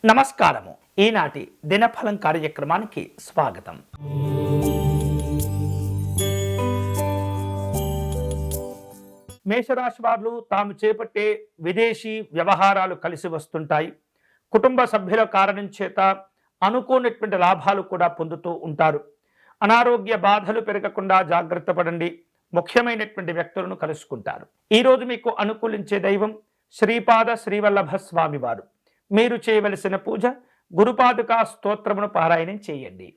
నమస్కారము. ఈనాటి దినఫలం కార్యక్రమానికి స్వాగతం. మేషరాశి వారు తాము చేపట్టే విదేశీ వ్యవహారాలు కలిసి వస్తుంటాయి. కుటుంబ సభ్యుల కారణం చేత అనుకోనటువంటి లాభాలు కూడా పొందుతూ ఉంటారు. అనారోగ్య బాధలు పెరగకుండా జాగ్రత్త పడండి. ముఖ్యమైనటువంటి వ్యక్తులను కలుసుకుంటారు. ఈరోజు మీకు అనుకూలించే దైవం శ్రీపాద శ్రీవల్లభ స్వామి వారు. మీరు చేయవలసిన పూజ గురుపాదుకా స్తోత్రమును పారాయణం చేయండి.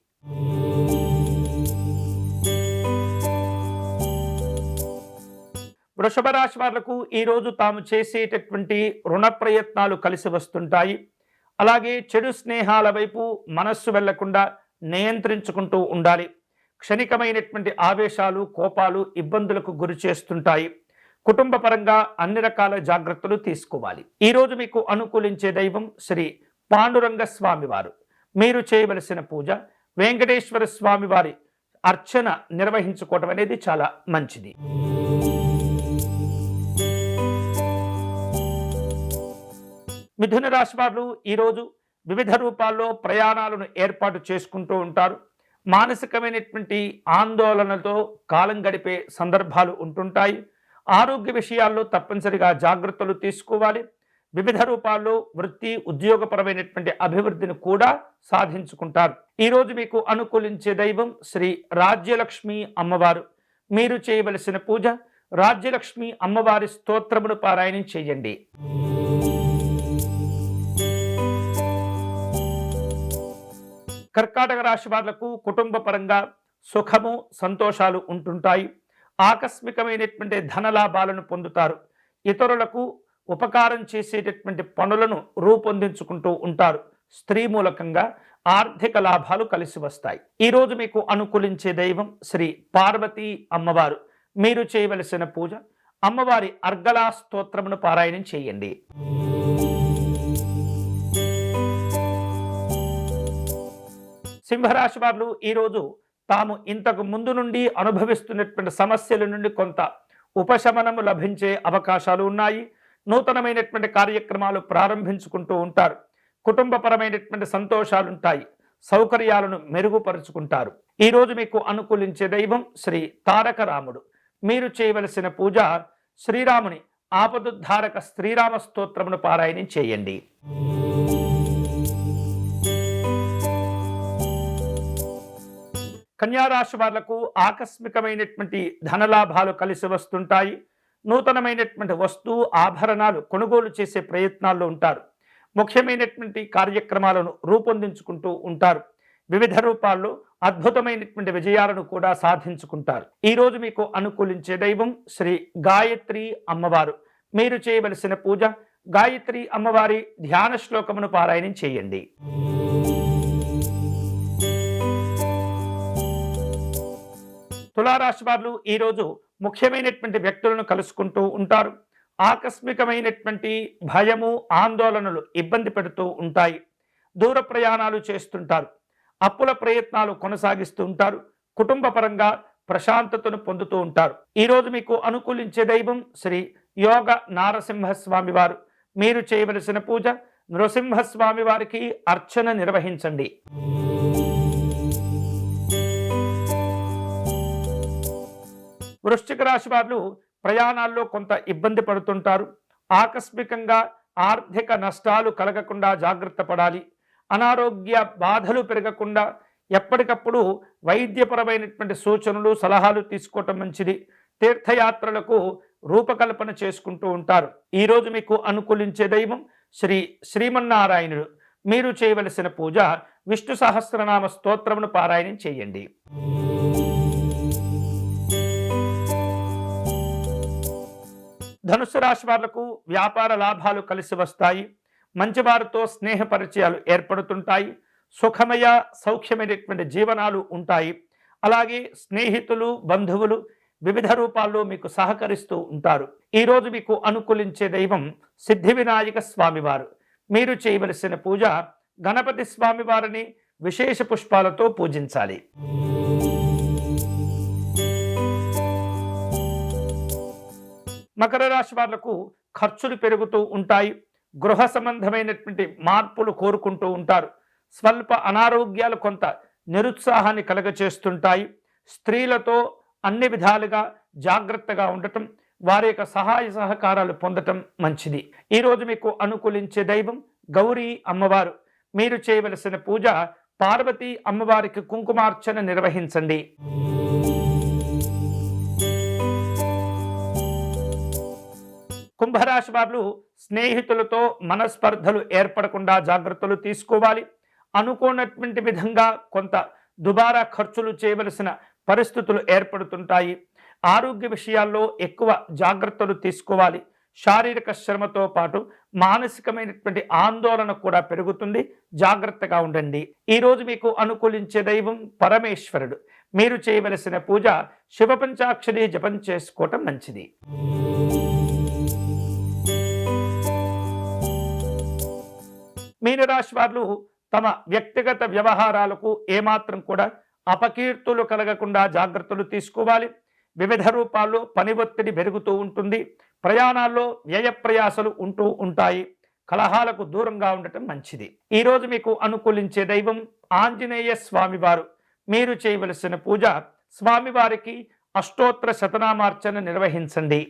వృషభ రాశి వాళ్లకు ఈరోజు తాము చేసేటటువంటి రుణ ప్రయత్నాలు కలిసి వస్తుంటాయి. అలాగే చెడు స్నేహాల వైపు మనస్సు వెళ్లకుండా నియంత్రించుకుంటూ ఉండాలి. క్షణికమైనటువంటి ఆవేశాలు, కోపాలు ఇబ్బందులకు గురి చేస్తుంటాయి. కుటుంబ పరంగా అన్ని రకాల జాగ్రత్తలు తీసుకోవాలి. ఈరోజు మీకు అనుకూలించే దైవం శ్రీ పాండురంగ స్వామి వారు. మీరు చేయవలసిన పూజ వెంకటేశ్వర స్వామి వారి అర్చన నిర్వహించుకోవడం అనేది చాలా మంచిది. మిథున రాశి వారు ఈరోజు వివిధ రూపాల్లో ప్రయాణాలను ఏర్పాటు చేసుకుంటూ ఉంటారు. మానసికమైనటువంటి ఆందోళనతో కాలం గడిపే సందర్భాలు ఉంటుంటాయి. ఆరోగ్య విషయాల్లో తప్పనిసరిగా జాగ్రత్తలు తీసుకోవాలి. వివిధ రూపాల్లో వృత్తి ఉద్యోగపరమైనటువంటి అభివృద్ధిని కూడా సాధించుకుంటారు. ఈరోజు మీకు అనుకూలించే దైవం శ్రీ రాజ్యలక్ష్మి అమ్మవారు. మీరు చేయవలసిన పూజ రాజ్యలక్ష్మి అమ్మవారి స్తోత్రమును పారాయణం చేయండి. కర్కాటక రాశి వాళ్లకు కుటుంబ పరంగా సుఖము సంతోషాలు ఉంటుంటాయి. ఆకస్మికమైనటువంటి ధనలాభాలను పొందుతారు. ఇతరులకు ఉపకారం చేసేటటువంటి పనులను రూపొందించుకుంటూ ఉంటారు. స్త్రీ మూలకంగా ఆర్థిక లాభాలు కలిసి వస్తాయి. ఈరోజు మీకు అనుకూలించే దైవం శ్రీ పార్వతీ అమ్మవారు. మీరు చేయవలసిన పూజ అమ్మవారి అర్గళా స్తోత్రమును పారాయణం చేయండి. సింహరాశి వారు ఈరోజు తాము ఇంతకు ముందు నుండి అనుభవిస్తున్నటువంటి సమస్యల నుండి కొంత ఉపశమనము లభించే అవకాశాలు ఉన్నాయి. నూతనమైనటువంటి కార్యక్రమాలు ప్రారంభించుకుంటూ ఉంటారు. కుటుంబపరమైనటువంటి సంతోషాలు ఉంటాయి. సౌకర్యాలను మెరుగుపరుచుకుంటారు. ఈరోజు మీకు అనుకూలించే దైవం శ్రీ తారక రాముడు. మీరు చేయవలసిన పూజ శ్రీరాముని ఆపదుద్ధారక శ్రీరామ స్తోత్రమును పారాయణం చేయండి. కన్యారాశి వాళ్లకు ఆకస్మికమైనటువంటి ధనలాభాలు కలిసి వస్తుంటాయి. నూతనమైనటువంటి వస్తువు ఆభరణాలు కొనుగోలు చేసే ప్రయత్నాల్లో ఉంటారు. ముఖ్యమైనటువంటి కార్యక్రమాలను రూపొందించుకుంటూ ఉంటారు. వివిధ రూపాల్లో అద్భుతమైనటువంటి విజయాలను కూడా సాధించుకుంటారు. ఈరోజు మీకు అనుకూలించే దైవం శ్రీ గాయత్రి అమ్మవారు. మీరు చేయవలసిన పూజ గాయత్రి అమ్మవారి ధ్యాన శ్లోకమును పారాయణం చేయండి. తులారాశి వారు ఈరోజు ముఖ్యమైనటువంటి వ్యక్తులను కలుసుకుంటూ ఉంటారు. ఆకస్మికమైనటువంటి భయము, ఆందోళనలు ఇబ్బంది పెడుతూ ఉంటాయి. దూర ప్రయాణాలు చేస్తుంటారు. అప్పుల ప్రయత్నాలు కొనసాగిస్తూ ఉంటారు. కుటుంబ పరంగా ప్రశాంతతను పొందుతూ ఉంటారు. ఈరోజు మీకు అనుకూలించే దైవం శ్రీ యోగ నారసింహస్వామి వారు. మీరు చేయవలసిన పూజ నృసింహస్వామి వారికి అర్చన నిర్వహించండి. వృశ్చిక రాశి వారు ప్రయాణాల్లో కొంత ఇబ్బంది పడుతుంటారు. ఆకస్మికంగా ఆర్థిక నష్టాలు కలగకుండా జాగ్రత్త పడాలి. అనారోగ్య బాధలు పెరగకుండా ఎప్పటికప్పుడు వైద్యపరమైనటువంటి సూచనలు, సలహాలు తీసుకోవటం మంచిది. తీర్థయాత్రలకు రూపకల్పన చేసుకుంటూ ఉంటారు. ఈరోజు మీకు అనుకూలించే దైవం శ్రీ శ్రీమన్నారాయణుడు. మీరు చేయవలసిన పూజ విష్ణు సహస్రనామ స్తోత్రమును పారాయణం చేయండి. ధనుసు రాశి వాళ్లకు వ్యాపార లాభాలు కలిసి వస్తాయి. మంచి వారితో స్నేహ పరిచయాలు ఏర్పడుతుంటాయి. సుఖమయ సౌఖ్యమైనటువంటి జీవనాలు ఉంటాయి. అలాగే స్నేహితులు, బంధువులు వివిధ రూపాల్లో మీకు సహకరిస్తూ ఉంటారు. ఈరోజు మీకు అనుకూలించే దైవం సిద్ధి వినాయక స్వామివారు. మీరు చేయవలసిన పూజ గణపతి స్వామి వారిని విశేష పుష్పాలతో పూజించాలి. మకర రాశి వాళ్లకు ఖర్చులు పెరుగుతూ ఉంటాయి. గృహ సంబంధమైనటువంటి మార్పులు కోరుకుంటూ ఉంటారు. స్వల్ప అనారోగ్యాలు కొంత నిరుత్సాహాన్ని కలగచేస్తుంటాయి. స్త్రీలతో అన్ని విధాలుగా జాగ్రత్తగా ఉండటం, వారి యొక్క సహాయ సహకారాలు పొందటం మంచిది. ఈరోజు మీకు అనుకూలించే దైవం గౌరీ అమ్మవారు. మీరు చేయవలసిన పూజ పార్వతీ అమ్మవారికి కుంకుమార్చన నిర్వహించండి. కుంభరాశి వారు స్నేహితులతో మనస్పర్ధలు ఏర్పడకుండా జాగ్రత్తలు తీసుకోవాలి. అనుకోనటువంటి విధంగా కొంత దుబారా ఖర్చులు చేయవలసిన పరిస్థితులు ఏర్పడుతుంటాయి. ఆరోగ్య విషయాల్లో ఎక్కువ జాగ్రత్తలు తీసుకోవాలి. శారీరక శ్రమతో పాటు మానసికమైనటువంటి ఆందోళన కూడా పెరుగుతుంది. జాగ్రత్తగా ఉండండి. ఈరోజు మీకు అనుకూలించే దైవం పరమేశ్వరుడు. మీరు చేయవలసిన పూజ శివ పంచాక్షరి జపం చేసుకోవటం మంచిది. మీనరాశి వారు తమ వ్యక్తిగత వ్యవహారాలకు ఏమాత్రం కూడా అపకీర్తులు కలగకుండా జాగ్రత్తలు తీసుకోవాలి. వివిధ రూపాల్లో పని ఒత్తిడి పెరుగుతూ ఉంటుంది. ప్రయాణాల్లో వ్యయ ప్రయాసలు ఉంటూ ఉంటాయి. కలహాలకు దూరంగా ఉండటం మంచిది. ఈరోజు మీకు అనుకూలించే దైవం ఆంజనేయ స్వామివారు. మీరు చేయవలసిన పూజ స్వామివారికి అష్టోత్తర శతనామార్చన నిర్వహించండి.